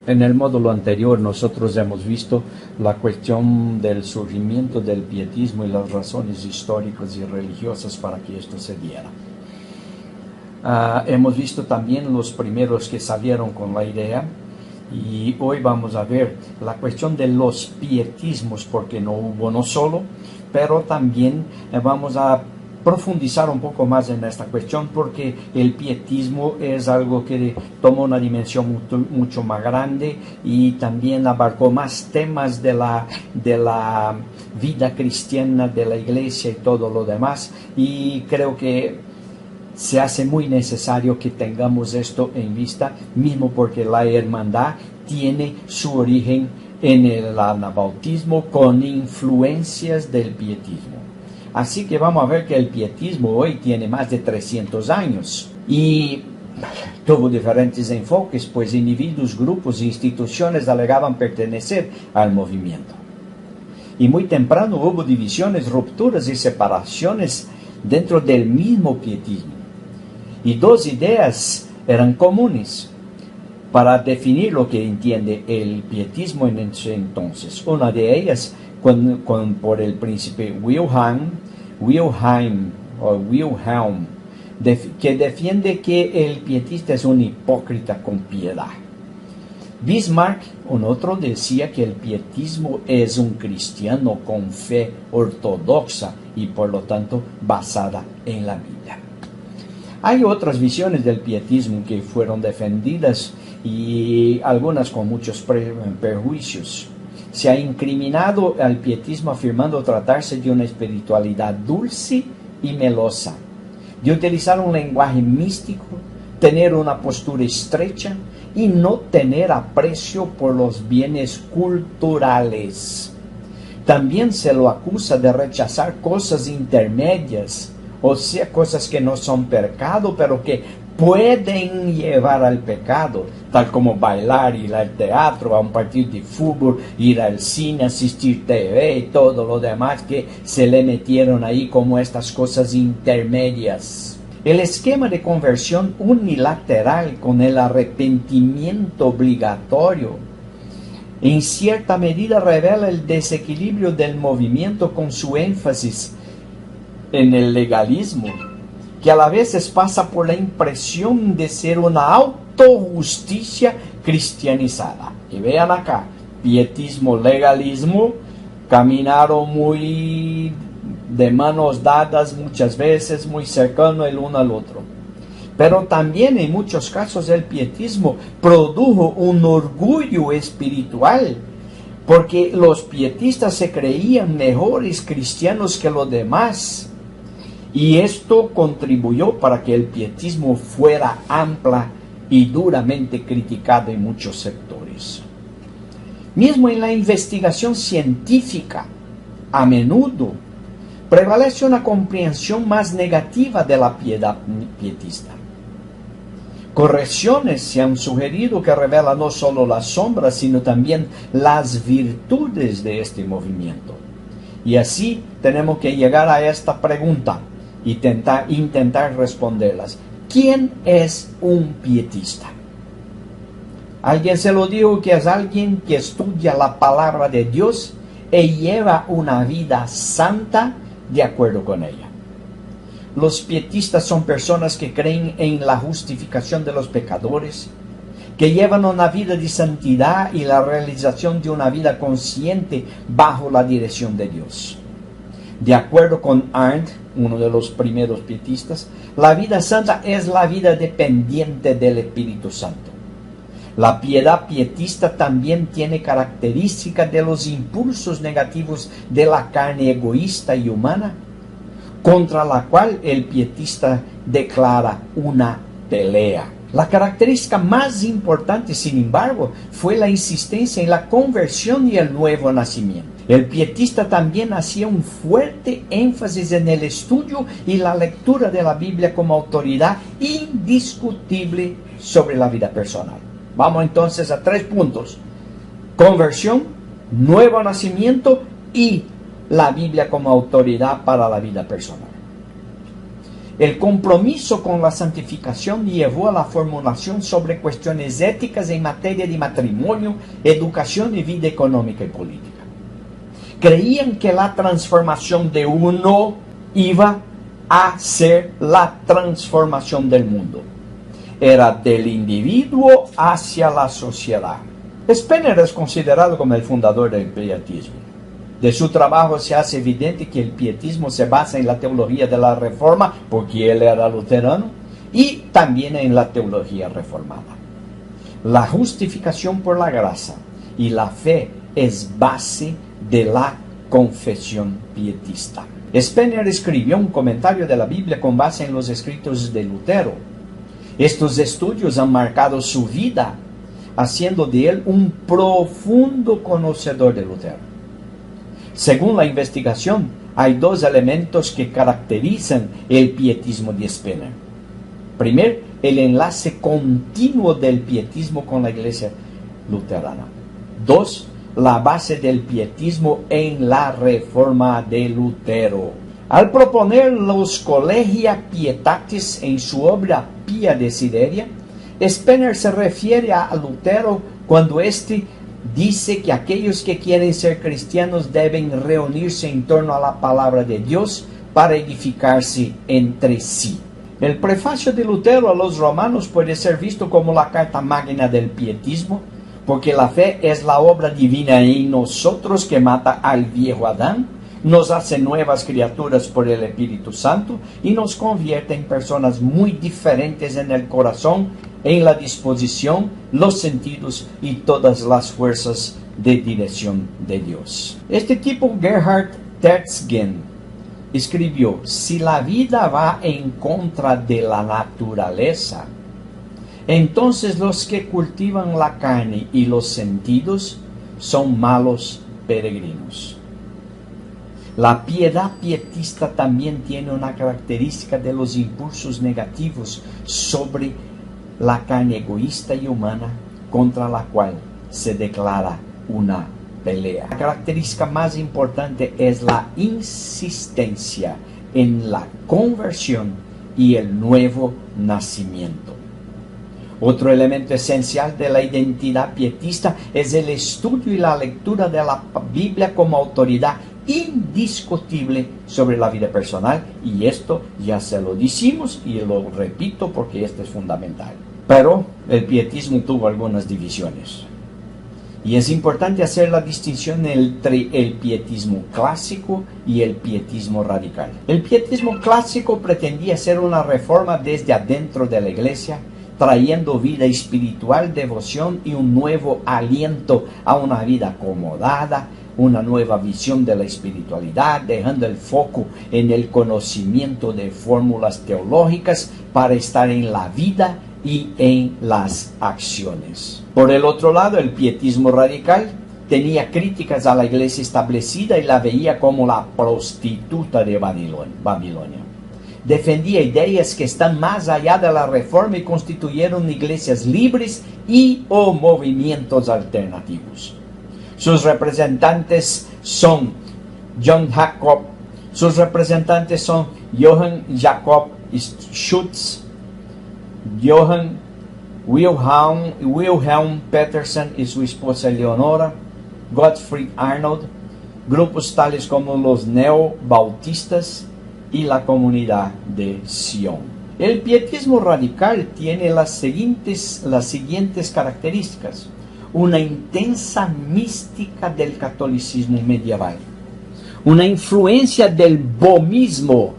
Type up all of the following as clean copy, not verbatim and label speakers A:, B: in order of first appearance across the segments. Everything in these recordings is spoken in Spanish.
A: En el módulo anterior nosotros hemos visto la cuestión del surgimiento del pietismo y las razones históricas y religiosas para que esto se diera. Hemos visto también los primeros que salieron con la idea, y hoy vamos a ver la cuestión de los pietismos, porque no hubo uno solo, pero también vamos a profundizar un poco más en esta cuestión, porque el pietismo es algo que toma una dimensión mucho más grande y también abarcó más temas de la vida cristiana, de la iglesia y todo lo demás, y creo que se hace muy necesario que tengamos esto en vista, mismo porque la hermandad tiene su origen en el anabautismo con influencias del pietismo. Así que vamos a ver que el pietismo hoy tiene más de 300 años y tuvo diferentes enfoques, pues individuos, grupos e instituciones alegaban pertenecer al movimiento. Y muy temprano hubo divisiones, rupturas y separaciones dentro del mismo pietismo. Y dos ideas eran comunes para definir lo que entiende el pietismo en ese entonces. Una de ellas por el príncipe Wilhelm, que defiende que el pietista es un hipócrita con piedad. Bismarck, un otro, decía que el pietismo es un cristiano con fe ortodoxa y por lo tanto basada en la Biblia. Hay otras visiones del pietismo que fueron defendidas y algunas con muchos perjuicios. Se ha incriminado al pietismo afirmando tratarse de una espiritualidad dulce y melosa, de utilizar un lenguaje místico, tener una postura estrecha y no tener aprecio por los bienes culturales. También se lo acusa de rechazar cosas intermedias, o sea, cosas que no son pecado, pero que pueden llevar al pecado, tal como bailar, ir al teatro, a un partido de fútbol, ir al cine, asistir TV y todo lo demás que se le metieron ahí como estas cosas intermedias. El esquema de conversión unilateral con el arrepentimiento obligatorio en cierta medida revela el desequilibrio del movimiento con su énfasis en el legalismo, que a la vez pasa por la impresión de ser una autojusticia cristianizada. Y vean acá, pietismo, legalismo, caminaron muy de manos dadas muchas veces, muy cercano el uno al otro. Pero también en muchos casos el pietismo produjo un orgullo espiritual, porque los pietistas se creían mejores cristianos que los demás. Y esto contribuyó para que el pietismo fuera amplia y duramente criticado en muchos sectores. Mismo en la investigación científica, a menudo prevalece una comprensión más negativa de la piedad pietista. Correcciones se han sugerido que revelan no solo las sombras, sino también las virtudes de este movimiento. Y así tenemos que llegar a esta pregunta y intentar responderlas. ¿Quién es un pietista? Alguien se lo dijo que es alguien que estudia la palabra de Dios y lleva una vida santa de acuerdo con ella. Los pietistas son personas que creen en la justificación de los pecadores, que llevan una vida de santidad y la realización de una vida consciente bajo la dirección de Dios. De acuerdo con Arndt, uno de los primeros pietistas, la vida santa es la vida dependiente del Espíritu Santo. La piedad pietista también tiene características de los impulsos negativos de la carne egoísta y humana, contra la cual el pietista declara una pelea. La característica más importante, sin embargo, fue la insistencia en la conversión y el nuevo nacimiento. El pietista también hacía un fuerte énfasis en el estudio y la lectura de la Biblia como autoridad indiscutible sobre la vida personal. Vamos entonces a 3 puntos: conversión, nuevo nacimiento y la Biblia como autoridad para la vida personal. El compromiso con la santificación llevó a la formulación sobre cuestiones éticas en materia de matrimonio, educación y vida económica y política. Creían que la transformación de uno iba a ser la transformación del mundo. Era del individuo hacia la sociedad. Spener es considerado como el fundador del pietismo. De su trabajo se hace evidente que el pietismo se basa en la teología de la Reforma, porque él era luterano, y también en la teología reformada. La justificación por la gracia y la fe es base de la confesión pietista. Spener escribió un comentario de la Biblia con base en los escritos de Lutero. Estos estudios han marcado su vida, haciendo de él un profundo conocedor de Lutero. Según la investigación, hay dos elementos que caracterizan el pietismo de Spener. Primero, el enlace continuo del pietismo con la iglesia luterana. Dos, la base del pietismo en la Reforma de Lutero. Al proponer los Collegia Pietatis en su obra Pia Desideria, Spener se refiere a Lutero cuando éste dice que aquellos que quieren ser cristianos deben reunirse en torno a la palabra de Dios para edificarse entre sí. El prefacio de Lutero a los romanos puede ser visto como la carta magna del pietismo, porque la fe es la obra divina en nosotros que mata al viejo Adán, nos hace nuevas criaturas por el Espíritu Santo y nos convierte en personas muy diferentes en el corazón, en la disposición, los sentidos y todas las fuerzas de dirección de Dios. Este tipo, Gerhard Tertzgen, escribió: si la vida va en contra de la naturaleza, entonces los que cultivan la carne y los sentidos son malos peregrinos. La piedad pietista también tiene una característica de los impulsos negativos sobre la carne egoísta y humana contra la cual se declara una pelea. La característica más importante es la insistencia en la conversión y el nuevo nacimiento. Otro elemento esencial de la identidad pietista es el estudio y la lectura de la Biblia como autoridad indiscutible sobre la vida personal, y esto ya se lo decimos y lo repito porque esto es fundamental. Pero el pietismo tuvo algunas divisiones. Y es importante hacer la distinción entre el pietismo clásico y el pietismo radical. El pietismo clásico pretendía hacer una reforma desde adentro de la iglesia, trayendo vida espiritual, devoción y un nuevo aliento a una vida acomodada, una nueva visión de la espiritualidad, dejando el foco en el conocimiento de fórmulas teológicas para estar en la vida y en las acciones. Por el otro lado, el pietismo radical tenía críticas a la iglesia establecida y la veía como la prostituta de Babilonia. Defendía ideas que están más allá de la reforma y constituyeron iglesias libres y o movimientos alternativos. Sus representantes son Johann Jakob Schütz, Johann Wilhelm Petersen y su esposa Leonora, Gottfried Arnold, grupos tales como los neobautistas y la comunidad de Sion. El pietismo radical tiene las siguientes características: una intensa mística del catolicismo medieval, una influencia del bomismo,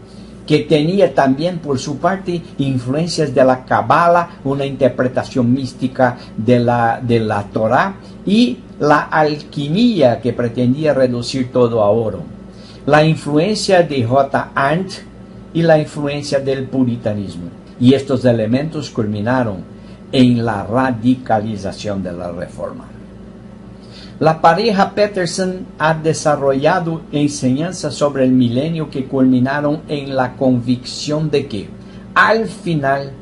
A: que tenía también por su parte influencias de la Cábala, una interpretación mística de la Torá, y la alquimia, que pretendía reducir todo a oro, la influencia de J. Arndt y la influencia del puritanismo. Y estos elementos culminaron en la radicalización de la reforma. La pareja Petersen ha desarrollado enseñanzas sobre el milenio que culminaron en la convicción de que al final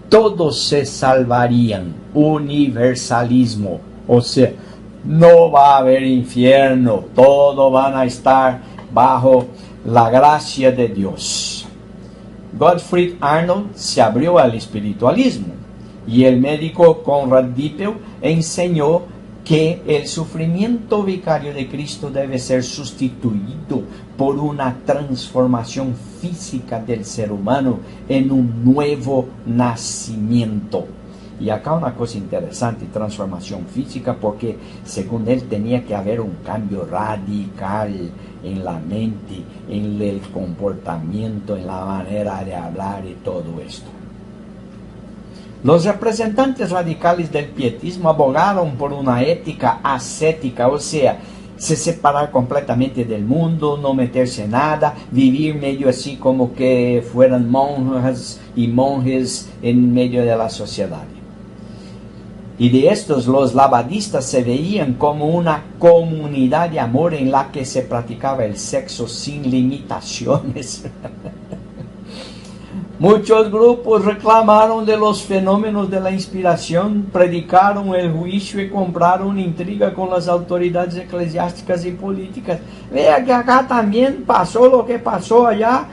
A: todos se salvarían. Universalismo, o sea, no va a haber infierno, todos van a estar bajo la gracia de Dios. Gottfried Arnold se abrió al espiritualismo y el médico Conrad Dippel enseñó que el sufrimiento vicario de Cristo debe ser sustituido por una transformación física del ser humano en un nuevo nacimiento. Y acá una cosa interesante, transformación física, porque según él tenía que haber un cambio radical en la mente, en el comportamiento, en la manera de hablar y todo esto. Los representantes radicales del pietismo abogaron por una ética ascética, o sea, se separar completamente del mundo, no meterse en nada, vivir medio así como que fueran monjas y monjes en medio de la sociedad. Y de estos los labadistas se veían como una comunidad de amor en la que se practicaba el sexo sin limitaciones. Muchos grupos reclamaron de los fenómenos de la inspiración, predicaron el juicio y compraron intriga con las autoridades eclesiásticas y políticas. Vea que acá también pasó lo que pasó allá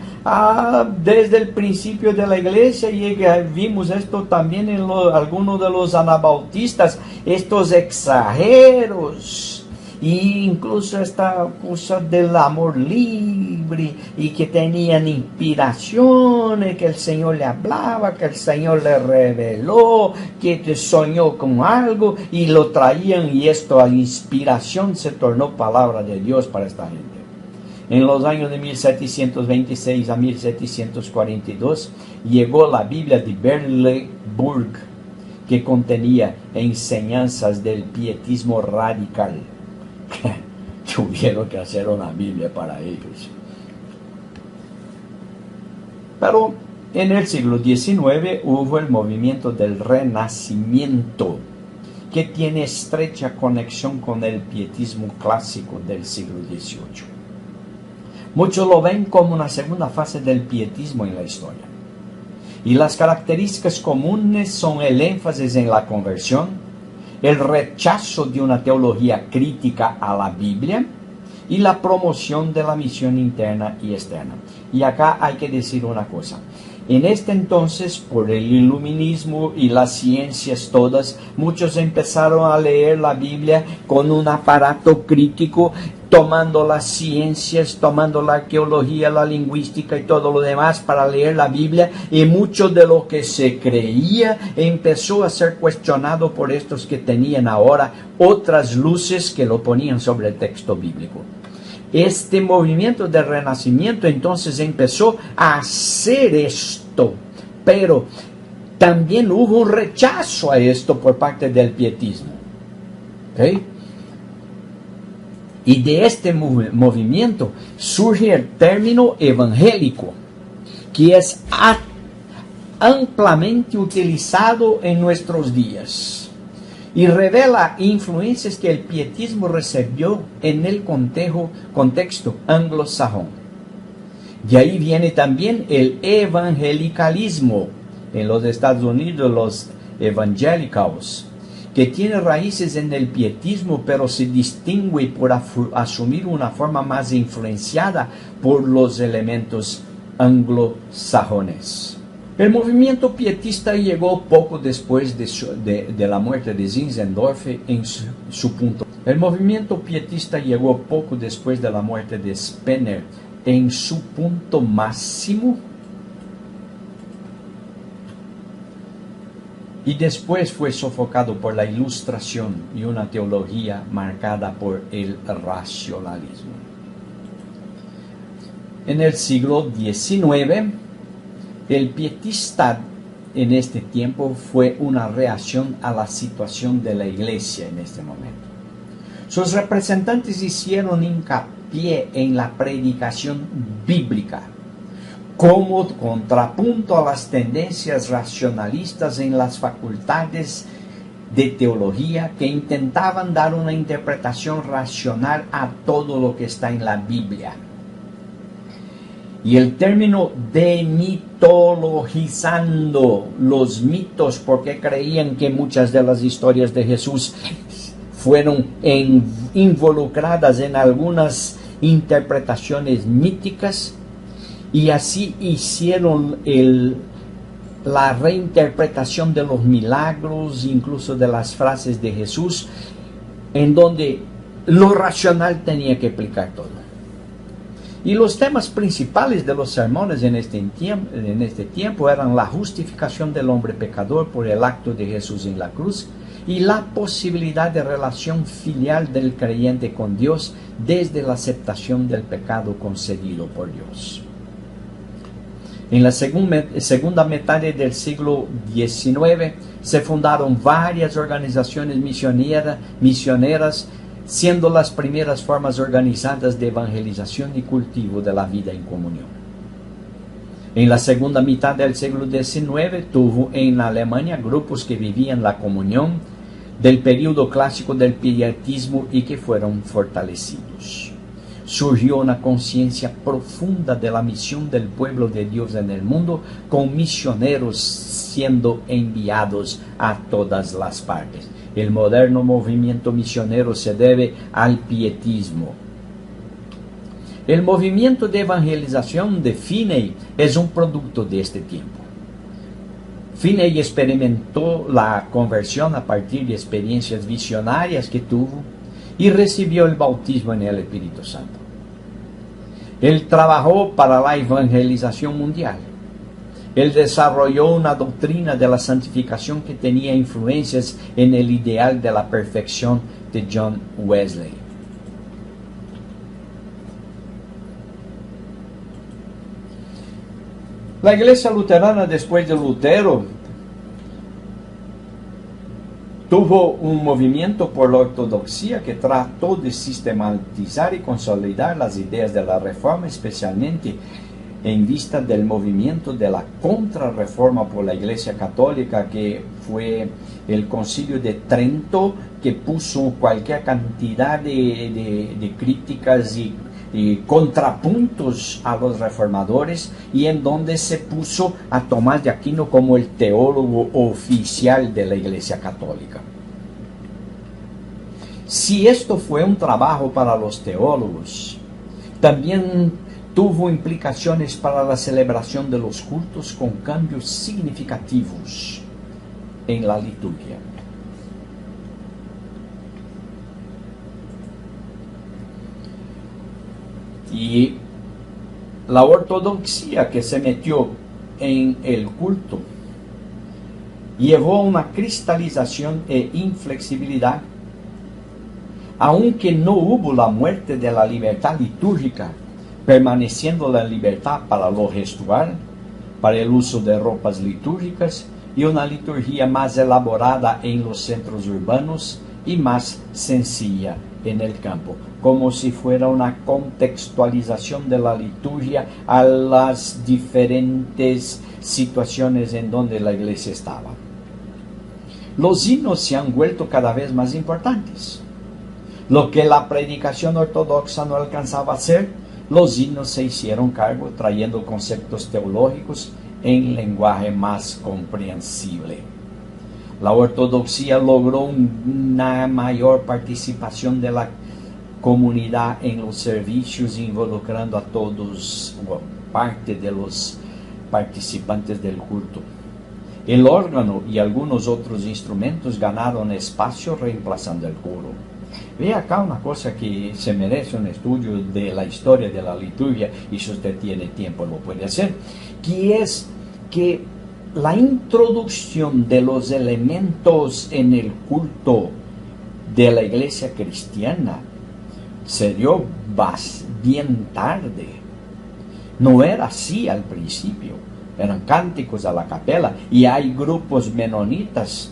A: desde el principio de la iglesia, y vimos esto también en algunos de los anabautistas, estos exageros. Y incluso esta cosa del amor libre, y que tenían inspiraciones, que el Señor le hablaba, que el Señor le reveló, que soñó con algo y lo traían, y esta inspiración se tornó palabra de Dios para esta gente. En los años de 1726 a 1742 llegó la Biblia de Berleburg, que contenía enseñanzas del pietismo radical. Tuvieron que hacer una Biblia para ellos. Pero en el siglo XIX hubo el movimiento del Renacimiento, que tiene estrecha conexión con el pietismo clásico del siglo XVIII. Muchos lo ven como una segunda fase del pietismo en la historia. Y las características comunes son el énfasis en la conversión, el rechazo de una teología crítica a la Biblia y la promoción de la misión interna y externa. Y acá hay que decir una cosa. En este entonces, por el iluminismo y las ciencias todas, muchos empezaron a leer la Biblia con un aparato crítico, tomando las ciencias, tomando la arqueología, la lingüística y todo lo demás para leer la Biblia, y mucho de lo que se creía empezó a ser cuestionado por estos que tenían ahora otras luces que lo ponían sobre el texto bíblico. Este movimiento del Renacimiento entonces empezó a hacer esto, pero también hubo un rechazo a esto por parte del pietismo. ¿Okay? Y de este movimiento surge el término evangélico, que es ampliamente utilizado en nuestros días y revela influencias que el pietismo recibió en el contexto anglosajón. De ahí viene también el evangelicalismo en los Estados Unidos, los evangelicals, que tiene raíces en el pietismo, pero se distingue por asumir una forma más influenciada por los elementos anglosajones. El movimiento pietista llegó poco después de la muerte de Zinzendorf en su punto. El movimiento pietista llegó poco después de la muerte de Spener en su punto máximo, y después fue sofocado por la Ilustración y una teología marcada por el racionalismo. En el siglo XIX, el pietista en este tiempo fue una reacción a la situación de la iglesia en este momento. Sus representantes hicieron hincapié en la predicación bíblica como contrapunto a las tendencias racionalistas en las facultades de teología que intentaban dar una interpretación racional a todo lo que está en la Biblia. Y el término demitologizando los mitos, porque creían que muchas de las historias de Jesús fueron involucradas en algunas interpretaciones míticas, y así hicieron la reinterpretación de los milagros, incluso de las frases de Jesús, en donde lo racional tenía que explicar todo. Y los temas principales de los sermones en este tiempo eran la justificación del hombre pecador por el acto de Jesús en la cruz y la posibilidad de relación filial del creyente con Dios desde la aceptación del pecado concedido por Dios. En la segunda mitad del siglo XIX se fundaron varias organizaciones misioneras, siendo las primeras formas organizadas de evangelización y cultivo de la vida en comunión. En la segunda mitad del siglo XIX tuvo en Alemania grupos que vivían la comunión del período clásico del pietismo y que fueron fortalecidos. Surgió una conciencia profunda de la misión del pueblo de Dios en el mundo, con misioneros siendo enviados a todas las partes. El moderno movimiento misionero se debe al pietismo. El movimiento de evangelización de Finney es un producto de este tiempo. Finney experimentó la conversión a partir de experiencias visionarias que tuvo y recibió el bautismo en el Espíritu Santo. Él trabajó para la evangelización mundial. Él desarrolló una doctrina de la santificación que tenía influencias en el ideal de la perfección de John Wesley. La Iglesia luterana, después de Lutero, tuvo un movimiento por la ortodoxia que trató de sistematizar y consolidar las ideas de la Reforma, especialmente en vista del movimiento de la contrarreforma por la Iglesia Católica, que fue el Concilio de Trento, que puso cualquier cantidad de críticas y contrapuntos a los reformadores, y en donde se puso a Tomás de Aquino como el teólogo oficial de la Iglesia Católica. Si esto fue un trabajo para los teólogos, también tuvo implicaciones para la celebración de los cultos, con cambios significativos en la liturgia. Y la ortodoxia que se metió en el culto llevó a una cristalización e inflexibilidad. Aunque no hubo la muerte de la libertad litúrgica, permaneciendo la libertad para lo gestual, para el uso de ropas litúrgicas y una liturgia más elaborada en los centros urbanos y más sencilla en el campo, como si fuera una contextualización de la liturgia a las diferentes situaciones en donde la iglesia estaba. Los himnos se han vuelto cada vez más importantes. Lo que la predicación ortodoxa no alcanzaba a hacer, los himnos se hicieron cargo, trayendo conceptos teológicos en lenguaje más comprensible. La ortodoxia logró una mayor participación de la comunidad en los servicios, involucrando a todos, o parte de los participantes del culto. El órgano y algunos otros instrumentos ganaron espacio reemplazando el coro. Ve acá una cosa que se merece un estudio de la historia de la liturgia, y si usted tiene tiempo lo puede hacer, que es que la introducción de los elementos en el culto de la iglesia cristiana se dio bien tarde. No era así al principio, eran cánticos a la capela, y hay grupos menonitas,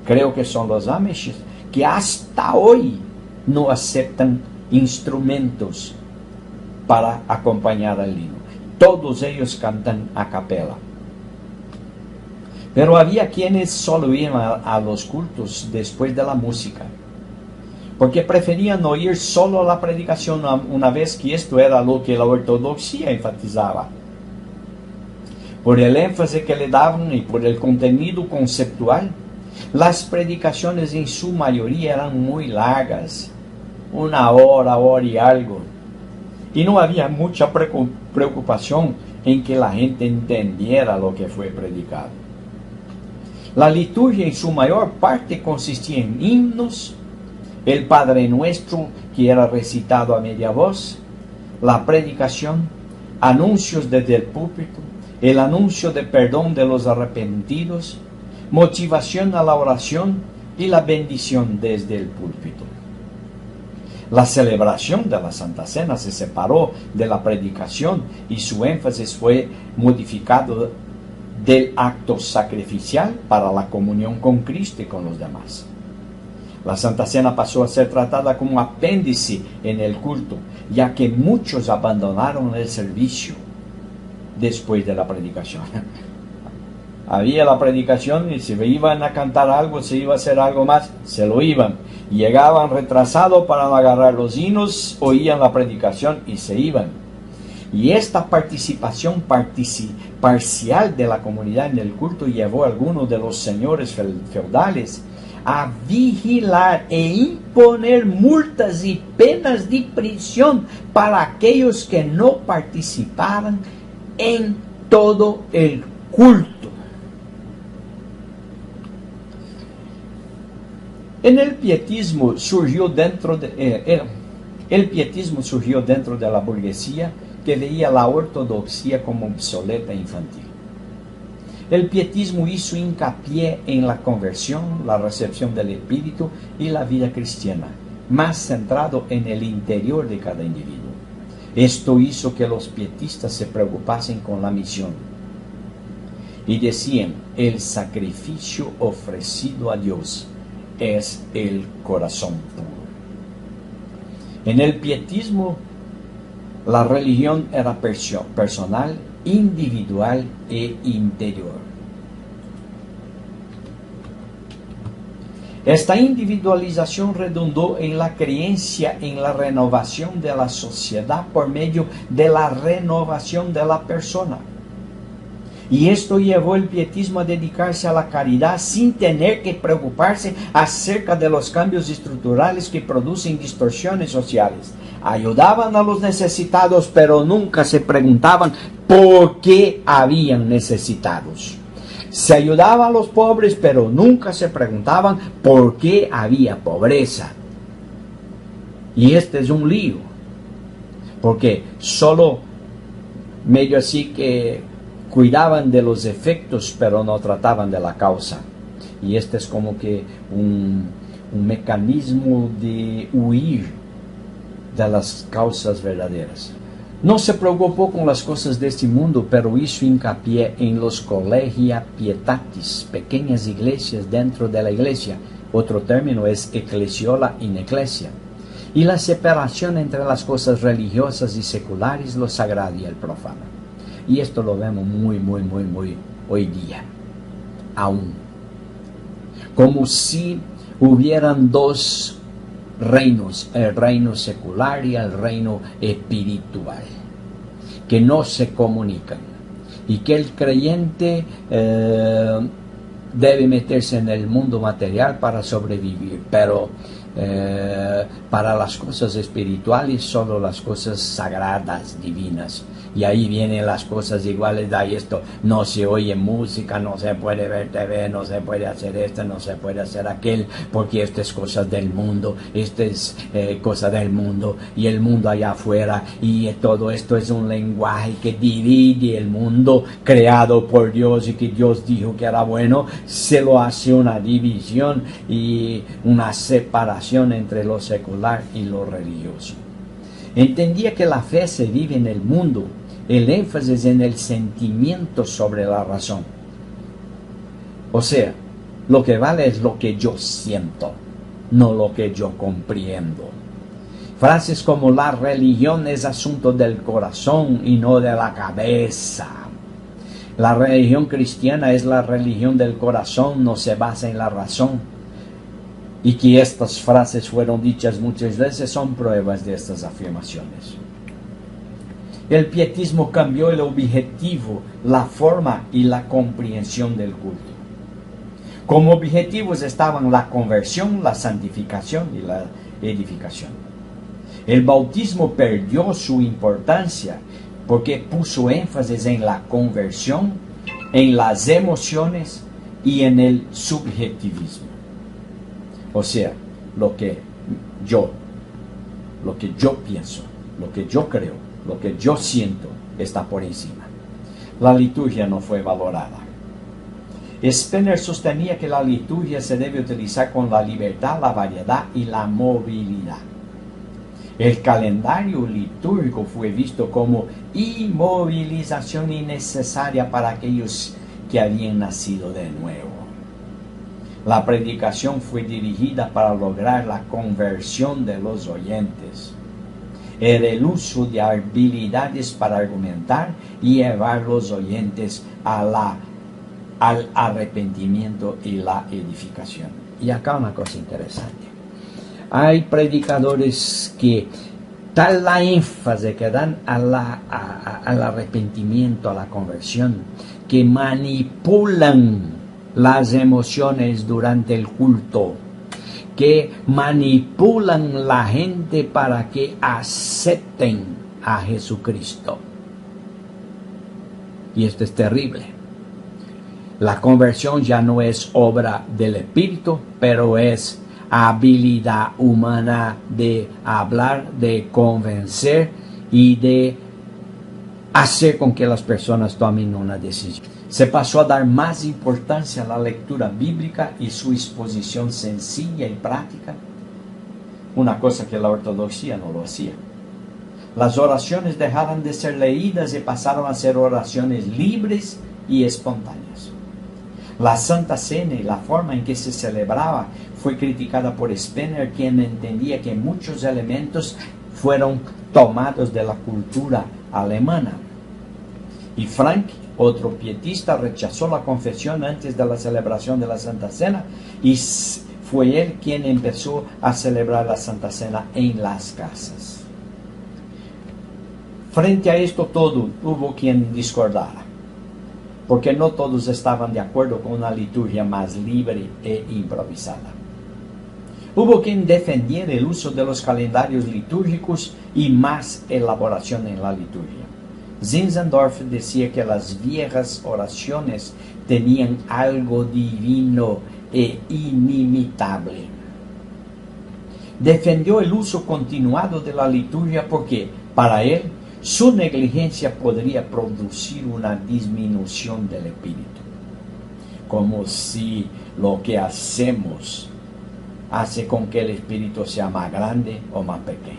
A: creo que son los Amish, que hasta hoy no aceptan instrumentos para acompañar al himno. Todos ellos cantan a capela. Pero había quienes solo iban a los cultos después de la música, porque preferían oír solo la predicación, una vez que esto era lo que la ortodoxia enfatizaba. Por el énfasis que le daban y por el contenido conceptual, las predicaciones en su mayoría eran muy largas, 1 hora, hora y algo, y no había mucha preocupación en que la gente entendiera lo que fue predicado. La liturgia en su mayor parte consistía en himnos, el Padre Nuestro que era recitado a media voz, la predicación, anuncios desde el púlpito, el anuncio de perdón de los arrepentidos, motivación a la oración y la bendición desde el púlpito. La celebración de la Santa Cena se separó de la predicación y su énfasis fue modificado del acto sacrificial para la comunión con Cristo y con los demás. La Santa Cena pasó a ser tratada como apéndice en el culto, ya que muchos abandonaron el servicio después de la predicación. Había la predicación y si iban a cantar algo, si iba a hacer algo más, se lo iban. Llegaban retrasados para agarrar los hinos, oían la predicación y se iban. Y esta participación parcial de la comunidad en el culto llevó a algunos de los señores feudales a vigilar e imponer multas y penas de prisión para aquellos que no participaran en todo el culto. El pietismo surgió dentro de la burguesía que veía la ortodoxia como obsoleta e infantil. El pietismo hizo hincapié en la conversión, la recepción del espíritu y la vida cristiana, más centrado en el interior de cada individuo. Esto hizo que los pietistas se preocupasen con la misión y decían: el sacrificio ofrecido a Dios es el corazón puro. En el pietismo, la religión era personal, individual e interior. Esta individualización redundó en la creencia en la renovación de la sociedad por medio de la renovación de la persona. Y esto llevó el pietismo a dedicarse a la caridad sin tener que preocuparse acerca de los cambios estructurales que producen distorsiones sociales. Ayudaban a los necesitados, pero nunca se preguntaban por qué habían necesitados. Se ayudaba a los pobres, pero nunca se preguntaban por qué había pobreza. Y este es un lío, porque solo medio así que cuidaban de los efectos, pero no trataban de la causa. Y este es como que un mecanismo de huir de las causas verdaderas. No se preocupó con las cosas de este mundo, pero hizo hincapié en los collegia pietatis, pequeñas iglesias dentro de la iglesia. Otro término es ecclesiola in ecclesia. Y la separación entre las cosas religiosas y seculares, lo sagrado y el profano. Y esto lo vemos muy hoy día, aún. Como si hubieran dos reinos, el reino secular y el reino espiritual, que no se comunican. Y que el creyente debe meterse en el mundo material para sobrevivir, pero para las cosas espirituales solo las cosas sagradas, divinas. Y ahí vienen las cosas iguales, de esto, no se oye música, no se puede ver TV, no se puede hacer esto, no se puede hacer aquel, porque esto es cosa del mundo, esto es cosa del mundo, y el mundo allá afuera, y todo esto es un lenguaje que divide el mundo, creado por Dios y que Dios dijo que era bueno, se lo hace una división y una separación entre lo secular y lo religioso. Entendía que la fe se vive en el mundo, el énfasis en el sentimiento sobre la razón. O sea, lo que vale es lo que yo siento, no lo que yo comprendo. Frases como la religión es asunto del corazón y no de la cabeza. La religión cristiana es la religión del corazón, no se basa en la razón. Y que estas frases fueron dichas muchas veces son pruebas de estas afirmaciones. El pietismo cambió el objetivo, la forma y la comprensión del culto. Como objetivos estaban la conversión, la santificación y la edificación. El bautismo perdió su importancia porque puso énfasis en la conversión, en las emociones y en el subjetivismo. O sea, lo que yo pienso, lo que yo creo, lo que yo siento está por encima. La liturgia no fue valorada. Spener sostenía que la liturgia se debe utilizar con la libertad, la variedad y la movilidad. El calendario litúrgico fue visto como inmovilización innecesaria para aquellos que habían nacido de nuevo. La predicación fue dirigida para lograr la conversión de los oyentes. Era el uso de habilidades para argumentar y llevar los oyentes al arrepentimiento y la edificación. Y acá una cosa interesante. Hay predicadores que tal la énfasis que dan al arrepentimiento, a la conversión, que manipulan las emociones durante el culto, que manipulan la gente para que acepten a Jesucristo. Y esto es terrible. La conversión ya no es obra del Espíritu, pero es habilidad humana de hablar, de convencer y de hacer con que las personas tomen una decisión. Se pasó a dar más importancia a la lectura bíblica y su exposición sencilla y práctica, una cosa que la ortodoxia no lo hacía. Las oraciones dejaron de ser leídas y pasaron a ser oraciones libres y espontáneas. La Santa Cena y la forma en que se celebraba fue criticada por Spener, quien entendía que muchos elementos fueron tomados de la cultura alemana. Y Frank, otro pietista, rechazó la confesión antes de la celebración de la Santa Cena y fue él quien empezó a celebrar la Santa Cena en las casas. Frente a esto todo, hubo quien discordara, porque no todos estaban de acuerdo con una liturgia más libre e improvisada. Hubo quien defendiera el uso de los calendarios litúrgicos y más elaboración en la liturgia. Zinzendorf decía que las viejas oraciones tenían algo divino e inimitable. Defendió el uso continuado de la liturgia porque, para él, su negligencia podría producir una disminución del espíritu, como si lo que hacemos hace con que el espíritu sea más grande o más pequeño.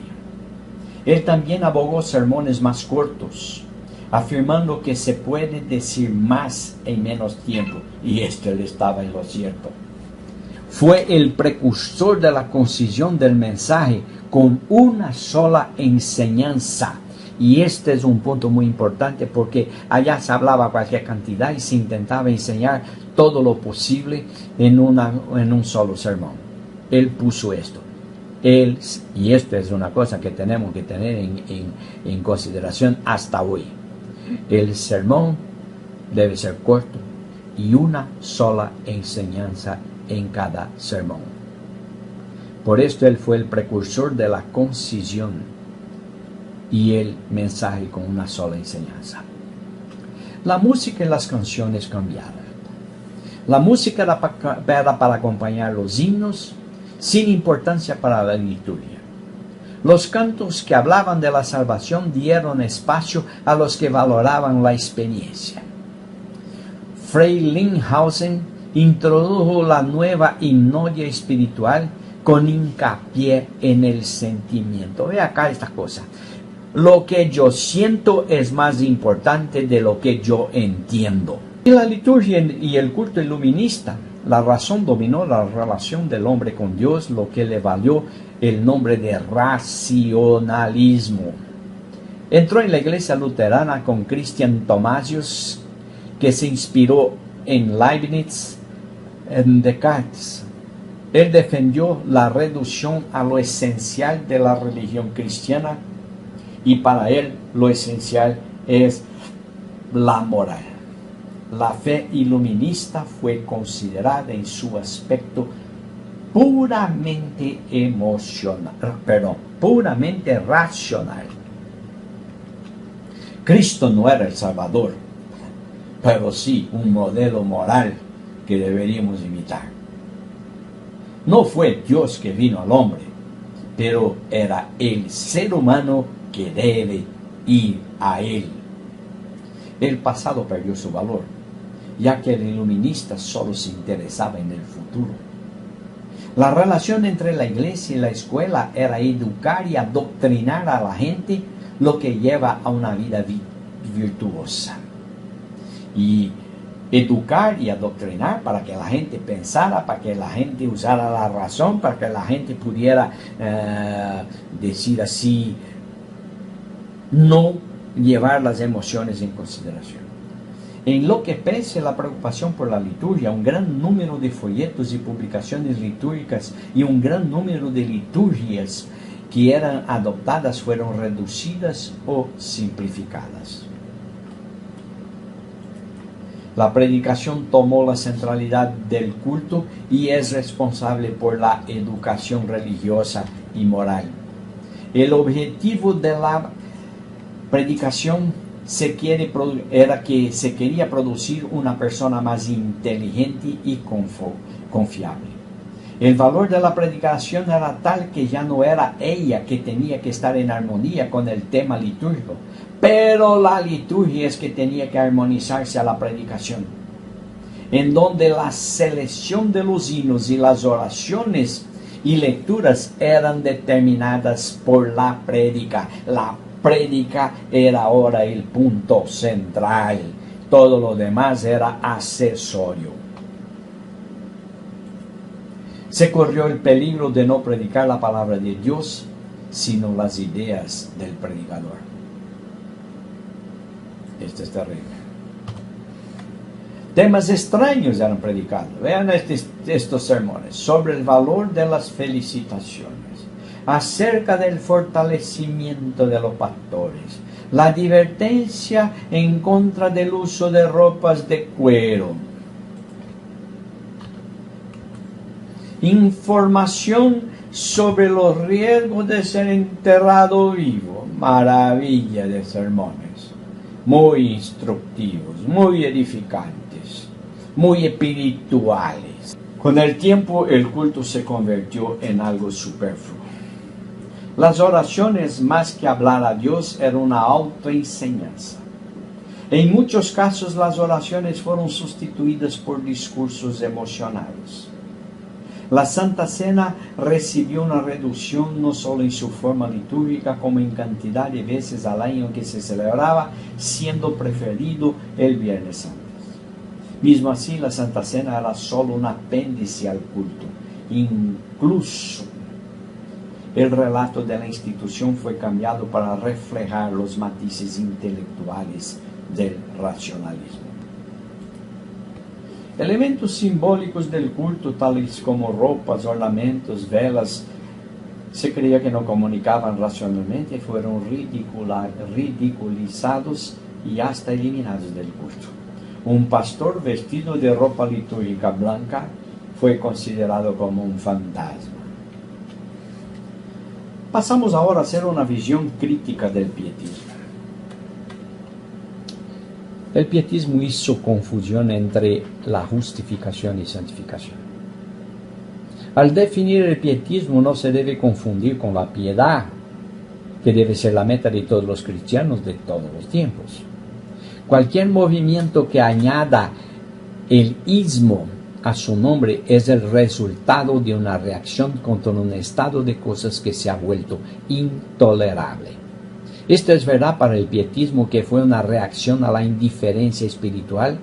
A: Él también abogó sermones más cortos, afirmando que se puede decir más en menos tiempo, y él estaba en lo cierto. Fue el precursor de la concisión del mensaje con una sola enseñanza. Y este es un punto muy importante porque allá se hablaba cualquier cantidad y se intentaba enseñar todo lo posible en un solo sermón. Él puso esto. Y esto es una cosa que tenemos que tener en consideración hasta hoy. El sermón debe ser corto y una sola enseñanza en cada sermón. Por esto él fue el precursor de la concisión y el mensaje con una sola enseñanza. La música y las canciones cambiaron. La música era para acompañar los himnos, sin importancia para la liturgia. Los cantos que hablaban de la salvación dieron espacio a los que valoraban la experiencia. Fray Linhausen introdujo la nueva himnodia espiritual con hincapié en el sentimiento. Ve acá esta cosa. Lo que yo siento es más importante de lo que yo entiendo. En la liturgia y el culto iluminista, la razón dominó la relación del hombre con Dios, lo que le valió el nombre de racionalismo. Entró en la iglesia luterana con Christian Thomasius, que se inspiró en Leibniz, en Descartes. Él defendió la reducción a lo esencial de la religión cristiana, y para él lo esencial es la moral. La fe iluminista fue considerada en su aspecto puramente puramente racional. Cristo no era el Salvador, pero sí un modelo moral que deberíamos imitar. No fue Dios que vino al hombre, pero era el ser humano que debe ir a Él. El pasado perdió su valor, ya que el iluminista solo se interesaba en el futuro. La relación entre la iglesia y la escuela era educar y adoctrinar a la gente, lo que lleva a una vida virtuosa. Y educar y adoctrinar para que la gente pensara, para que la gente usara la razón, para que la gente pudiera decir así, no llevar las emociones en consideración. En lo que pese a la preocupación por la liturgia, un gran número de folletos y publicaciones litúrgicas y un gran número de liturgias que eran adoptadas fueron reducidas o simplificadas. La predicación tomó la centralidad del culto y es responsable por la educación religiosa y moral. El objetivo de la predicación era que se quería producir una persona más inteligente y confiable. El valor de la predicación era tal que ya no era ella que tenía que estar en armonía con el tema litúrgico, pero la liturgia es que tenía que armonizarse a la predicación, en donde la selección de los himnos y las oraciones y lecturas eran determinadas por la prédica. La prédica era ahora el punto central, todo lo demás era accesorio. Se corrió el peligro de no predicar la palabra de Dios, sino las ideas del predicador. Esto es terrible. Temas extraños eran predicados. Vean estos sermones sobre el valor de las felicitaciones, acerca del fortalecimiento de los pastores, la advertencia en contra del uso de ropas de cuero, información sobre los riesgos de ser enterrado vivo. Maravilla de sermones, muy instructivos, muy edificantes, muy espirituales. Con el tiempo el culto se convirtió en algo superfluo. Las oraciones, más que hablar a Dios, eran una autoenseñanza. En muchos casos las oraciones fueron sustituidas por discursos emocionales. La Santa Cena recibió una reducción no solo en su forma litúrgica, como en cantidad de veces al año en que se celebraba, siendo preferido el Viernes Santo. Mismo así, la Santa Cena era solo un apéndice al culto. Incluso el relato de la institución fue cambiado para reflejar los matices intelectuales del racionalismo. Elementos simbólicos del culto, tales como ropas, ornamentos, velas, se creía que no comunicaban racionalmente y fueron ridiculizados y hasta eliminados del culto. Un pastor vestido de ropa litúrgica blanca fue considerado como un fantasma. Pasamos ahora a hacer una visión crítica del pietismo. El pietismo hizo confusión entre la justificación y santificación. Al definir el pietismo no se debe confundir con la piedad, que debe ser la meta de todos los cristianos de todos los tiempos. Cualquier movimiento que añada el ismo a su nombre es el resultado de una reacción contra un estado de cosas que se ha vuelto intolerable. Esto es verdad para el pietismo, que fue una reacción a la indiferencia espiritual,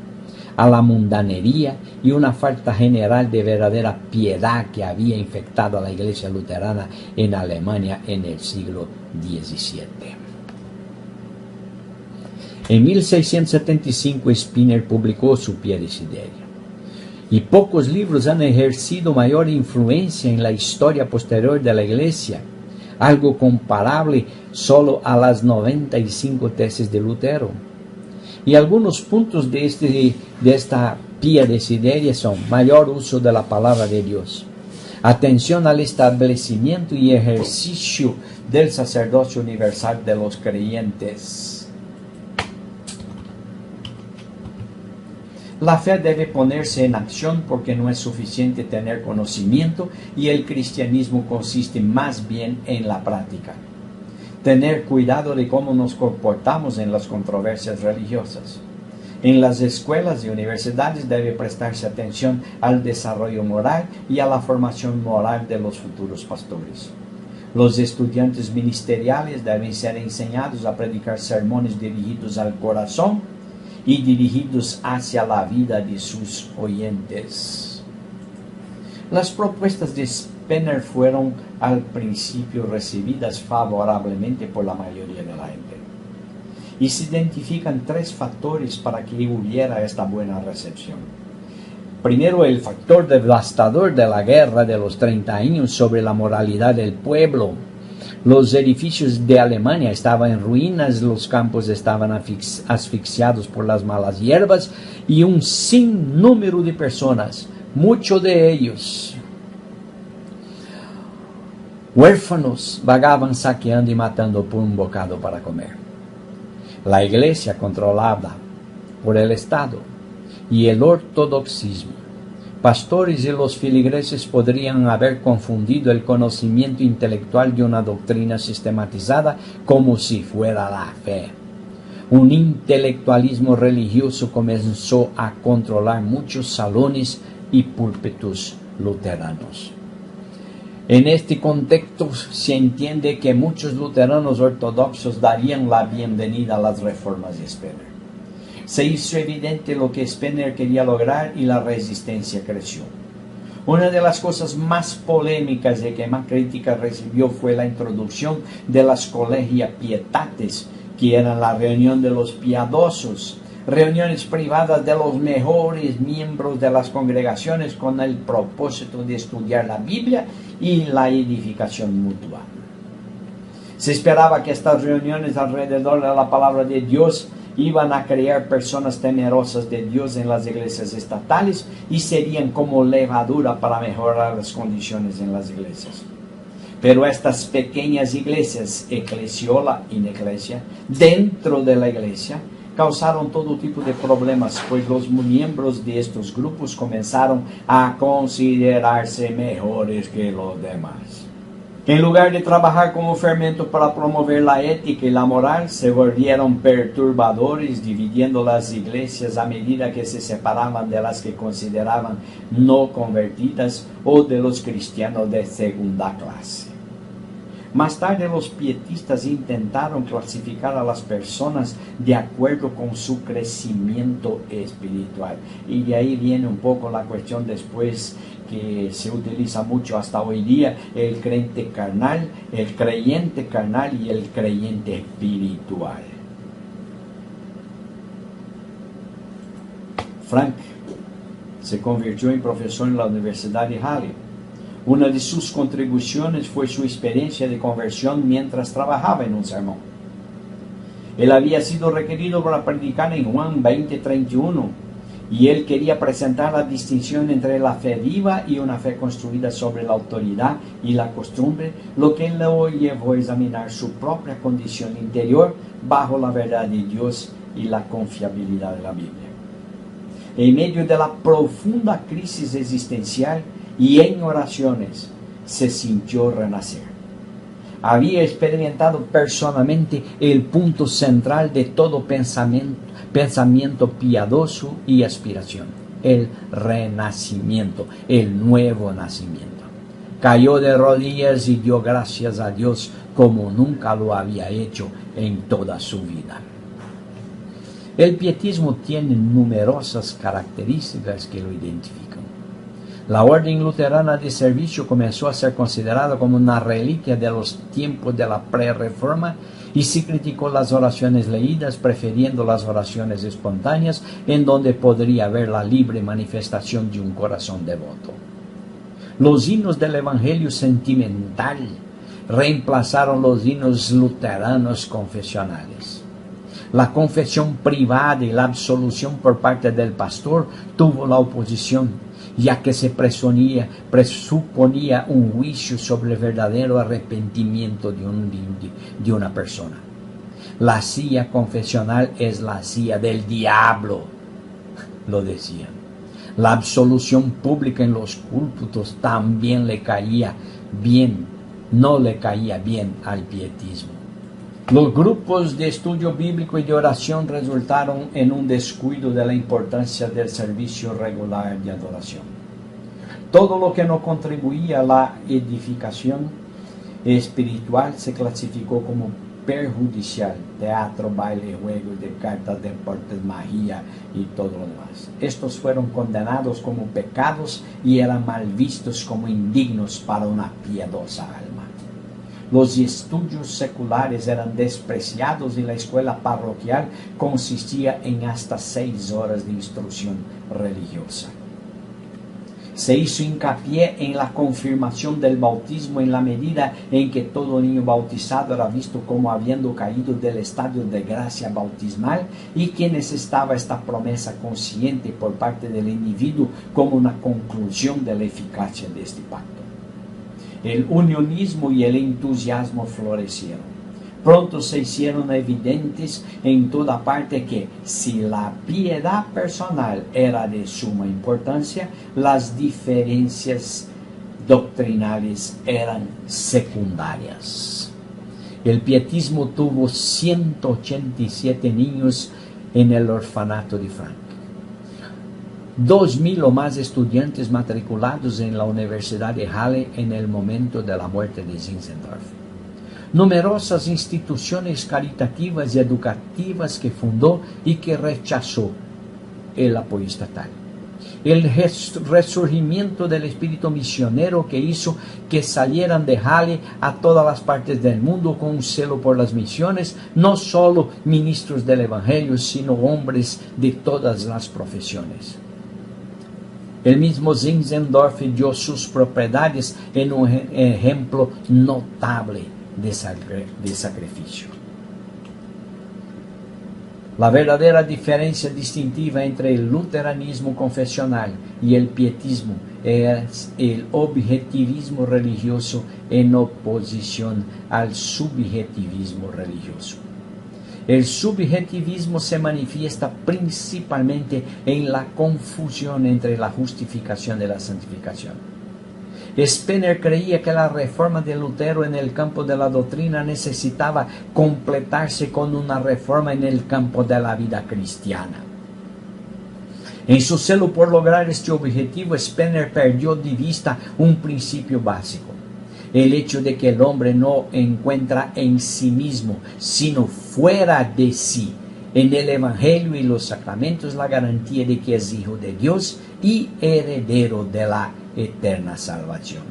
A: a la mundanería y una falta general de verdadera piedad que había infectado a la iglesia luterana en Alemania en el siglo XVII. En 1675 Spinner publicó su Pia Desideria, y pocos libros han ejercido mayor influencia en la historia posterior de la iglesia, algo comparable solo a las 95 tesis de Lutero. Y algunos puntos de esta Pia Desideria son: mayor uso de la palabra de Dios, atención al establecimiento y ejercicio del sacerdocio universal de los creyentes, La fe debe ponerse en acción porque no es suficiente tener conocimiento y el cristianismo consiste más bien en la práctica. Tener cuidado de cómo nos comportamos en las controversias religiosas. En las escuelas y universidades debe prestarse atención al desarrollo moral y a la formación moral de los futuros pastores. Los estudiantes ministeriales deben ser enseñados a predicar sermones dirigidos al corazón y dirigidos hacia la vida de sus oyentes. Las propuestas de Spener fueron al principio recibidas favorablemente por la mayoría de la gente. Y se identifican 3 factores para que hubiera esta buena recepción. Primero, el factor devastador de la guerra de los 30 años sobre la moralidad del pueblo. Los edificios de Alemania estaban en ruinas, los campos estaban asfixiados por las malas hierbas y un sinnúmero de personas, muchos de ellos huérfanos, vagaban saqueando y matando por un bocado para comer. La iglesia controlada por el Estado y el ortodoxismo. Pastores y los feligreses podrían haber confundido el conocimiento intelectual de una doctrina sistematizada como si fuera la fe. Un intelectualismo religioso comenzó a controlar muchos salones y púlpitos luteranos. En este contexto se entiende que muchos luteranos ortodoxos darían la bienvenida a las reformas de Spener. Se hizo evidente lo que Spener quería lograr y la resistencia creció. Una de las cosas más polémicas y que más crítica recibió fue la introducción de las Collegia Pietatis, que eran la reunión de los piadosos, reuniones privadas de los mejores miembros de las congregaciones con el propósito de estudiar la Biblia y la edificación mutua. Se esperaba que estas reuniones alrededor de la palabra de Dios iban a crear personas temerosas de Dios en las iglesias estatales y serían como levadura para mejorar las condiciones en las iglesias. Pero estas pequeñas iglesias, eclesiola y iglesia, dentro de la iglesia, causaron todo tipo de problemas, pues los miembros de estos grupos comenzaron a considerarse mejores que los demás. En lugar de trabajar como fermento para promover la ética y la moral, se volvieron perturbadores, dividiendo las iglesias a medida que se separaban de las que consideraban no convertidas o de los cristianos de segunda clase. Más tarde los pietistas intentaron clasificar a las personas de acuerdo con su crecimiento espiritual. Y de ahí viene un poco la cuestión después que se utiliza mucho hasta hoy día, el creyente carnal y el creyente espiritual. Frank se convirtió en profesor en la Universidad de Halle. Una de sus contribuciones fue su experiencia de conversión mientras trabajaba en un sermón. Él había sido requerido para predicar en Juan 20:31 y él quería presentar la distinción entre la fe viva y una fe construida sobre la autoridad y la costumbre, lo que lo llevó a examinar su propia condición interior bajo la verdad de Dios y la confiabilidad de la Biblia. En medio de la profunda crisis existencial y en oraciones, se sintió renacer. Había experimentado personalmente el punto central de todo pensamiento piadoso y aspiración, el renacimiento, el nuevo nacimiento. Cayó de rodillas y dio gracias a Dios como nunca lo había hecho en toda su vida. El pietismo tiene numerosas características que lo identifican. La orden luterana de servicio comenzó a ser considerada como una reliquia de los tiempos de la pre-reforma y se criticó las oraciones leídas, prefiriendo las oraciones espontáneas, en donde podría haber la libre manifestación de un corazón devoto. Los himnos del Evangelio sentimental reemplazaron los himnos luteranos confesionales. La confesión privada y la absolución por parte del pastor tuvo la oposición, ya que se presuponía un juicio sobre el verdadero arrepentimiento de una persona. La silla confesional es la silla del diablo. lo decían. La absolución pública en los cultos también le caía bien, no le caía bien al pietismo. Los grupos de estudio bíblico y de oración resultaron en un descuido de la importancia del servicio regular de adoración. Todo lo que no contribuía a la edificación espiritual se clasificó como perjudicial: teatro, baile, juegos de cartas, deportes, magia y todo lo demás. Estos fueron condenados como pecados y eran mal vistos como indignos para una piadosa alma. Los estudios seculares eran despreciados y la escuela parroquial consistía en hasta 6 horas de instrucción religiosa. Se hizo hincapié en la confirmación del bautismo en la medida en que todo niño bautizado era visto como habiendo caído del estadio de gracia bautismal y que necesitaba esta promesa consciente por parte del individuo como una conclusión de la eficacia de este pacto. El unionismo y el entusiasmo florecieron. Pronto se hicieron evidentes en toda parte que, si la piedad personal era de suma importancia, las diferencias doctrinales eran secundarias. El pietismo tuvo 187 niños en el orfanato de Frank. 2,000 o más estudiantes matriculados en la Universidad de Halle en el momento de la muerte de Zinzendorf. Numerosas instituciones caritativas y educativas que fundó y que rechazó el apoyo estatal. El resurgimiento del espíritu misionero que hizo que salieran de Halle a todas las partes del mundo con un celo por las misiones, no solo ministros del Evangelio, sino hombres de todas las profesiones. El mismo Zinzendorf dio sus propiedades en un ejemplo notable de sacrificio. La verdadera diferencia distintiva entre el luteranismo confesional y el pietismo es el objetivismo religioso en oposición al subjetivismo religioso. El subjetivismo se manifiesta principalmente en la confusión entre la justificación y la santificación. Spener creía que la reforma de Lutero en el campo de la doctrina necesitaba completarse con una reforma en el campo de la vida cristiana. En su celo por lograr este objetivo, Spener perdió de vista un principio básico: el hecho de que el hombre no encuentra en sí mismo, sino fuera de sí, en el Evangelio y los sacramentos, la garantía de que es hijo de Dios y heredero de la eterna salvación.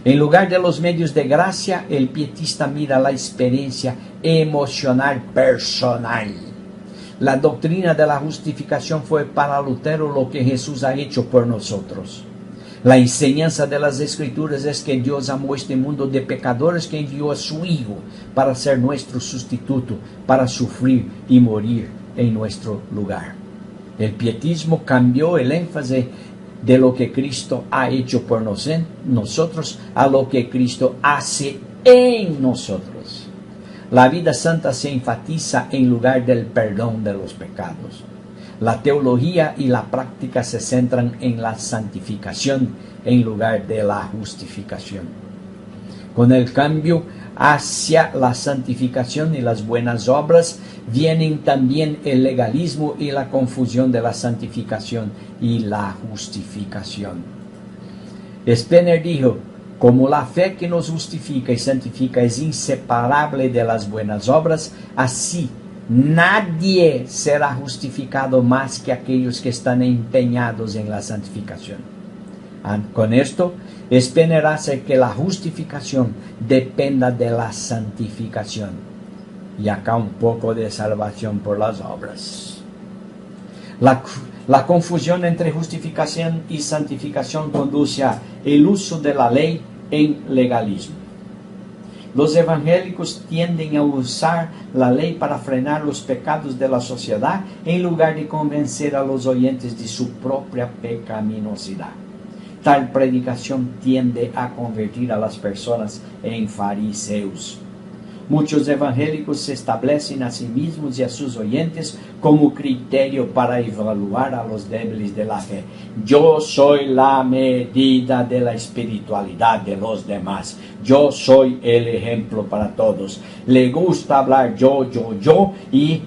A: En lugar de los medios de gracia, el pietista mira la experiencia emocional personal. La doctrina de la justificación fue para Lutero lo que Jesús ha hecho por nosotros. La enseñanza de las Escrituras es que Dios amó este mundo de pecadores, que envió a su Hijo para ser nuestro sustituto, para sufrir y morir en nuestro lugar. El pietismo cambió el énfasis de lo que Cristo ha hecho por nosotros a lo que Cristo hace en nosotros. La vida santa se enfatiza en lugar del perdón de los pecados. La teología y la práctica se centran en la santificación en lugar de la justificación. Con el cambio hacia la santificación y las buenas obras, vienen también el legalismo y la confusión de la santificación y la justificación. Spener dijo: como la fe que nos justifica y santifica es inseparable de las buenas obras, así nadie será justificado más que aquellos que están empeñados en la santificación. Con esto, Spener hace que la justificación dependa de la santificación. Y acá un poco de salvación por las obras. La confusión entre justificación y santificación conduce a el uso de la ley en legalismo. Los evangélicos tienden a usar la ley para frenar los pecados de la sociedad en lugar de convencer a los oyentes de su propia pecaminosidad. Tal predicación tiende a convertir a las personas en fariseos. Muchos evangélicos se establecen a sí mismos y a sus oyentes como criterio para evaluar a los débiles de la fe. Yo soy la medida de la espiritualidad de los demás. Yo soy el ejemplo para todos. Le gusta hablar yo y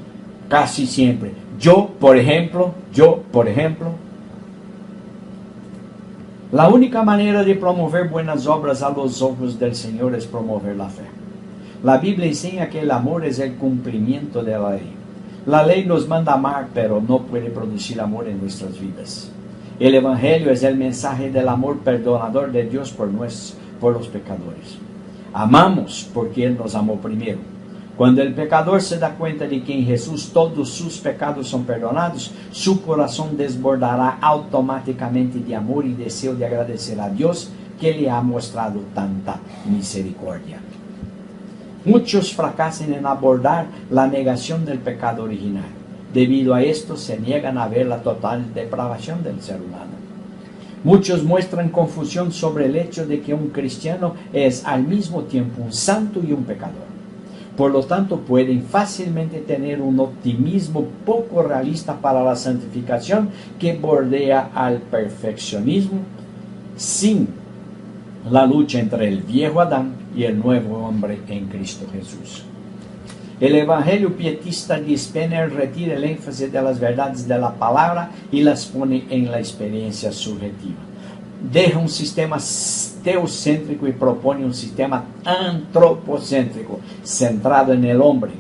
A: casi siempre. Yo, por ejemplo. La única manera de promover buenas obras a los ojos del Señor es promover la fe. La Biblia enseña que el amor es el cumplimiento de la ley. La ley nos manda amar, pero no puede producir amor en nuestras vidas. El Evangelio es el mensaje del amor perdonador de Dios por los pecadores. Amamos porque Él nos amó primero. Cuando el pecador se da cuenta de que en Jesús todos sus pecados son perdonados, su corazón desbordará automáticamente de amor y deseo de agradecer a Dios que le ha mostrado tanta misericordia. Muchos fracasan en abordar la negación del pecado original. Debido a esto se niegan a ver la total depravación del ser humano. Muchos muestran confusión sobre el hecho de que un cristiano es al mismo tiempo un santo y un pecador. Por lo tanto, pueden fácilmente tener un optimismo poco realista para la santificación que bordea al perfeccionismo sin la lucha entre el viejo Adán y el nuevo hombre en Cristo Jesús. El Evangelio pietista de Spener retira el énfasis de las verdades de la palabra y las pone en la experiencia subjetiva. Deja un sistema teocéntrico y propone un sistema antropocéntrico, centrado en el hombre.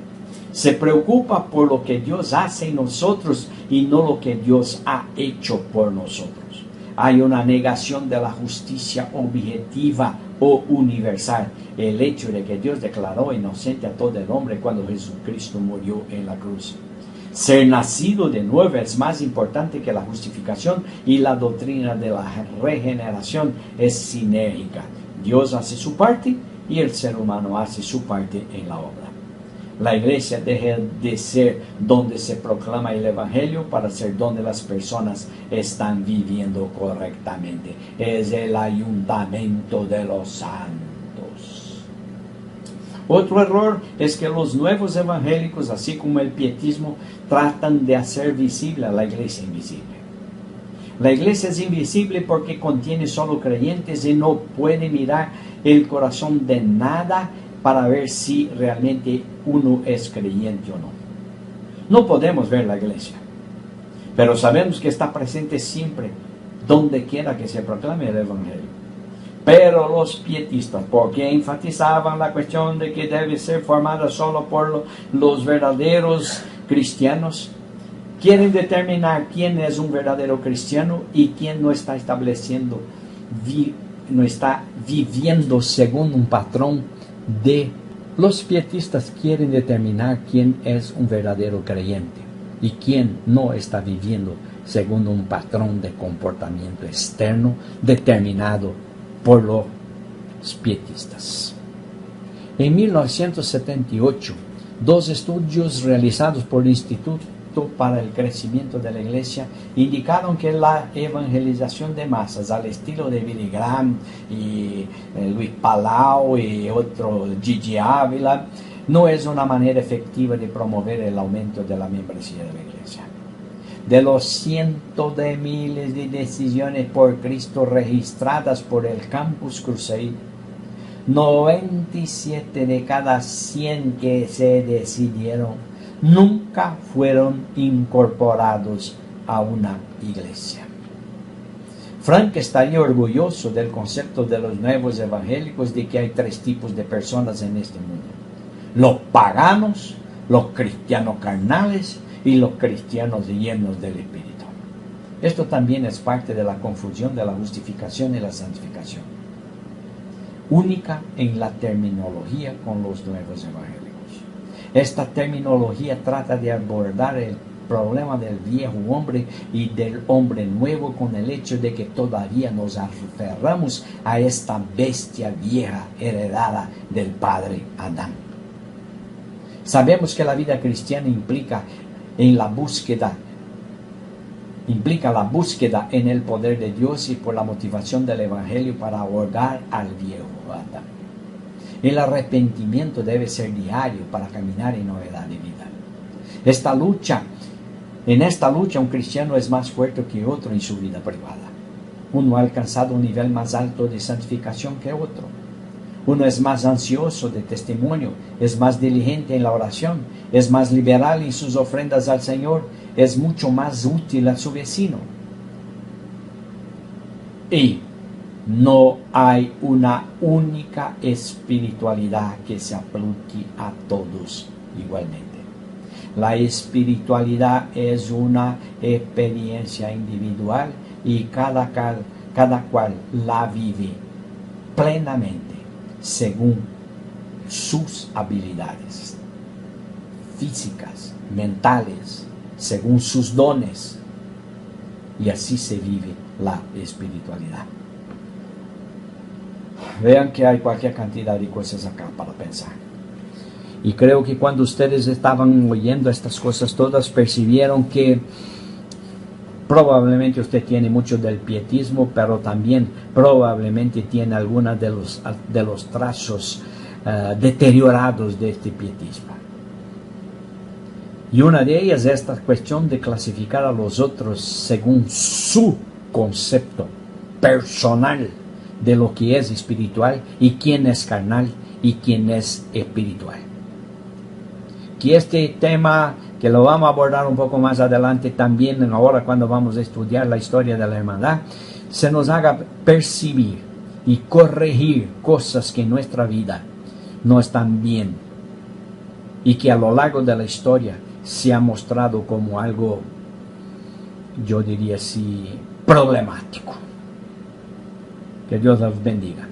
A: Se preocupa por lo que Dios hace en nosotros y no lo que Dios ha hecho por nosotros. Hay una negación de la justicia objetiva o universal. El hecho de que Dios declaró inocente a todo el hombre cuando Jesucristo murió en la cruz. Ser nacido de nuevo es más importante que la justificación y la doctrina de la regeneración es sinérgica. Dios hace su parte y el ser humano hace su parte en la obra. La iglesia deja de ser donde se proclama el Evangelio para ser donde las personas están viviendo correctamente. Es el ayuntamiento de los santos. Otro error es que los nuevos evangélicos, así como el pietismo, tratan de hacer visible a la iglesia invisible. La iglesia es invisible porque contiene solo creyentes y no puede mirar el corazón de nada para ver si realmente uno es creyente o no. No podemos ver la iglesia, pero sabemos que está presente siempre, donde quiera que se proclame el Evangelio. Pero los pietistas, porque enfatizaban la cuestión de que debe ser formada solo por los verdaderos cristianos, quieren determinar quién es un verdadero cristiano y quién no está estableciendo, no está viviendo según un patrón de los pietistas. Quieren determinar quién es un verdadero creyente y quién no está viviendo según un patrón de comportamiento externo determinado por los pietistas. En 1978, dos estudios realizados por el Instituto para el Crecimiento de la Iglesia indicaron que la evangelización de masas al estilo de Billy Graham y Luis Palau y otro Gigi Ávila no es una manera efectiva de promover el aumento de la membresía de la Iglesia. De los cientos de miles de decisiones por Cristo registradas por el Campus Crusade, 97 de cada 100 que se decidieron nunca fueron incorporados a una iglesia. Frank estaría orgulloso del concepto de los nuevos evangélicos de que hay tres tipos de personas en este mundo: los paganos, los cristianos carnales y los cristianos llenos del Espíritu. Esto también es parte de la confusión de la justificación y la santificación, única en la terminología con los nuevos evangélicos. Esta terminología trata de abordar el problema del viejo hombre y del hombre nuevo con el hecho de que todavía nos aferramos a esta bestia vieja heredada del padre Adán. Sabemos que la vida cristiana implica la búsqueda en el poder de Dios y por la motivación del Evangelio para ahogar al viejo Adán. El arrepentimiento debe ser diario para caminar en novedad de vida. En esta lucha un cristiano es más fuerte que otro en su vida privada. Uno ha alcanzado un nivel más alto de santificación que otro. Uno es más ansioso de testimonio, es más diligente en la oración, es más liberal en sus ofrendas al Señor, es mucho más útil a su vecino. Y no hay una única espiritualidad que se aplique a todos igualmente. La espiritualidad es una experiencia individual y cada cual la vive plenamente según sus habilidades físicas, mentales, según sus dones. Y así se vive la espiritualidad. Vean que hay cualquier cantidad de cosas acá para pensar. Y creo que cuando ustedes estaban oyendo estas cosas todas, percibieron que probablemente usted tiene mucho del pietismo, pero también probablemente tiene algunos de los trazos deteriorados de este pietismo. Y una de ellas es esta cuestión de clasificar a los otros según su concepto personal de lo que es espiritual y quién es carnal y quién es espiritual. Que este tema, que lo vamos a abordar un poco más adelante también, ahora cuando vamos a estudiar la historia de la hermandad, se nos haga percibir y corregir cosas que en nuestra vida no están bien y que a lo largo de la historia se ha mostrado como algo, yo diría así, problemático. Que Dios los bendiga.